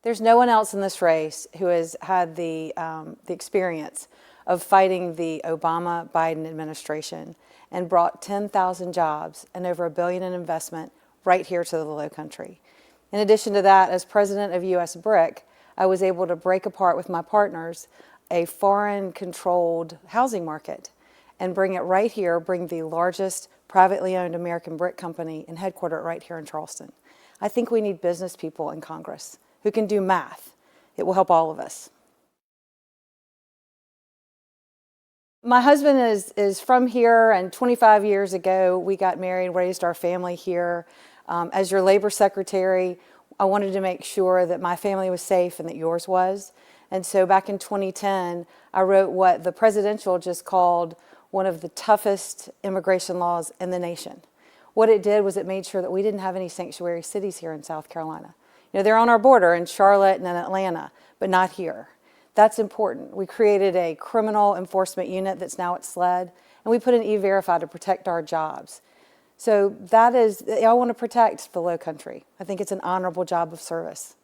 There's no one else in this race who has had the experience of fighting the Obama-Biden administration and brought 10,000 jobs and over $1 billion in investment right here to the Lowcountry. In addition to that, as president of US BRIC, I was able to break apart with my partners a foreign-controlled housing market and bring it right here, bring the largest privately owned American brick company and headquartered right here in Charleston. I think we need business people in Congress who can do math. It will help all of us. My husband is from here, and 25 years ago we got married, raised our family here. As your labor secretary, I wanted to make sure that my family was safe and that yours was. And so back in 2010, I wrote what the presidential just called one of the toughest immigration laws in the nation. What it did was it made sure that we didn't have any sanctuary cities here in South Carolina. You know, they're on our border in Charlotte and in Atlanta, but not here. That's important. We created a criminal enforcement unit that's now at SLED, and we put an E-Verify to protect our jobs. So that is, I want to protect the Lowcountry. I think it's an honorable job of service.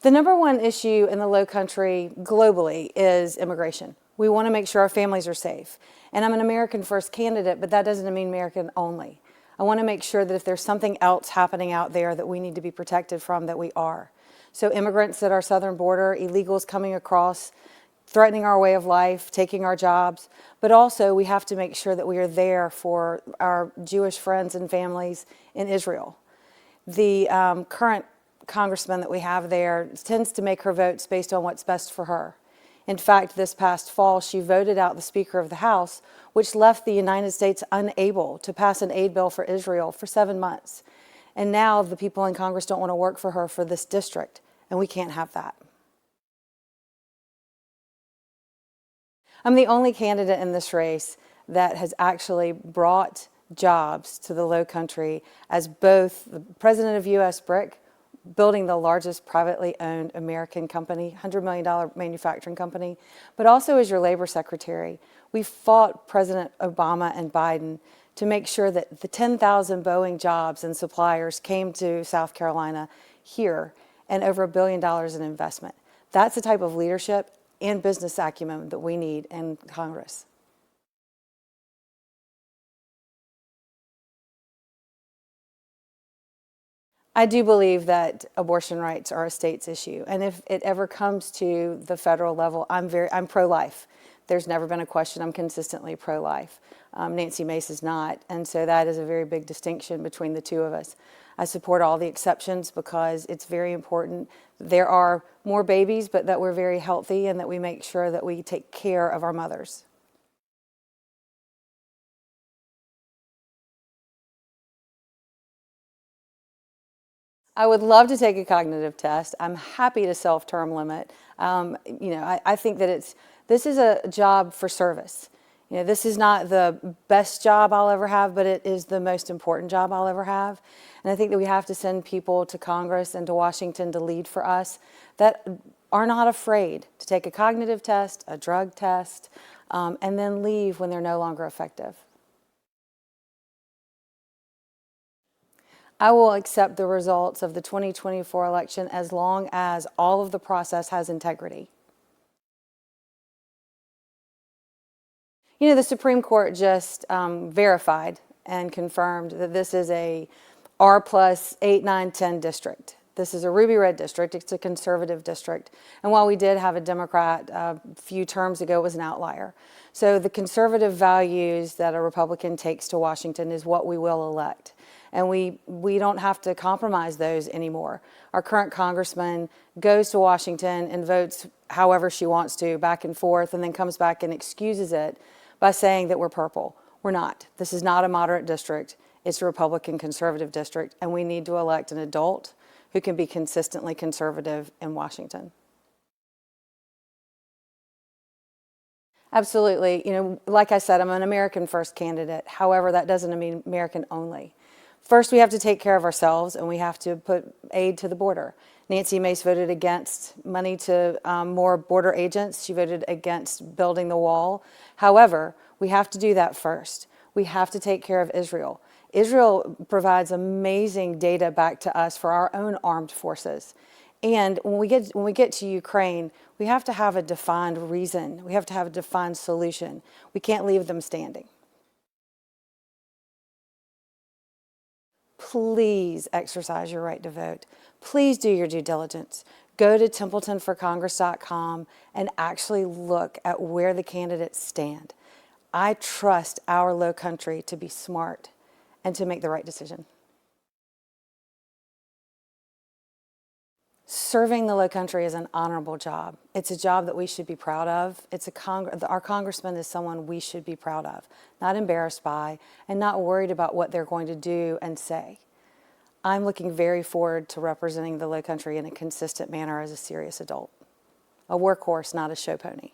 The number one issue in the Lowcountry globally is immigration. We want to make sure our families are safe. And I'm an American First candidate, but that doesn't mean American only. I want to make sure that if there's something else happening out there that we need to be protected from, that we are. So immigrants at our southern border, illegals coming across, threatening our way of life, taking our jobs, but also we have to make sure that we are there for our Jewish friends and families in Israel. The current congressman that we have there tends to make her votes based on what's best for her. In fact, this past fall, she voted out the Speaker of the House, which left the United States unable to pass an aid bill for Israel for 7 months. And now the people in Congress don't want to work for her for this district, and we can't have that. I'm the only candidate in this race that has actually brought jobs to the Lowcountry as both the president of US BRIC, building the largest privately owned American company, $100 million manufacturing company, but also as your labor secretary. We fought President Obama and Biden to make sure that the 10,000 Boeing jobs and suppliers came to South Carolina here and over $1 billion in investment. That's the type of leadership and business acumen that we need in Congress. I do believe that abortion rights are a state's issue, and if it ever comes to the federal level, I'm pro-life. There's never been a question. I'm consistently pro-life. Nancy Mace is not, and so that is a very big distinction between the two of us. I support all the exceptions because it's very important. There are more babies, but that we're very healthy and that we make sure that we take care of our mothers. I would love to take a cognitive test. I'm happy to self-term limit. I think that this is a job for service. You know, this is not the best job I'll ever have, but it is the most important job I'll ever have. And I think that we have to send people to Congress and to Washington to lead for us that are not afraid to take a cognitive test, a drug test, and then leave when they're no longer effective. I will accept the results of the 2024 election as long as all of the process has integrity. You know, the Supreme Court just verified and confirmed that this is a R plus 8, 9, 10 district. This is a ruby red district. It's a conservative district. And while we did have a Democrat a few terms ago, it was an outlier. So the conservative values that a Republican takes to Washington is what we will elect. And we don't have to compromise those anymore. Our current congressman goes to Washington and votes however she wants to, back and forth, and then comes back and excuses it by saying that we're purple. We're not. This is not a moderate district. It's a Republican conservative district, and we need to elect an adult who can be consistently conservative in Washington. Absolutely. You know, like I said, I'm an American First candidate. However, that doesn't mean American only. First, we have to take care of ourselves, and we have to put aid to the border. Nancy Mace voted against money to more border agents. She voted against building the wall. However, we have to do that first. We have to take care of Israel. Israel provides amazing data back to us for our own armed forces. And when we get to Ukraine, we have to have a defined reason. We have to have a defined solution. We can't leave them standing. Please exercise your right to vote. Please do your due diligence. Go to TempletonForCongress.com and actually look at where the candidates stand. I trust our low country to be smart and to make the right decision. Serving the low country is an honorable job. It's a job that we should be proud of. Our congressman is someone we should be proud of, not embarrassed by, and not worried about what they're going to do and say. I'm looking very forward to representing the low country in a consistent manner as a serious adult. A workhorse, not a show pony.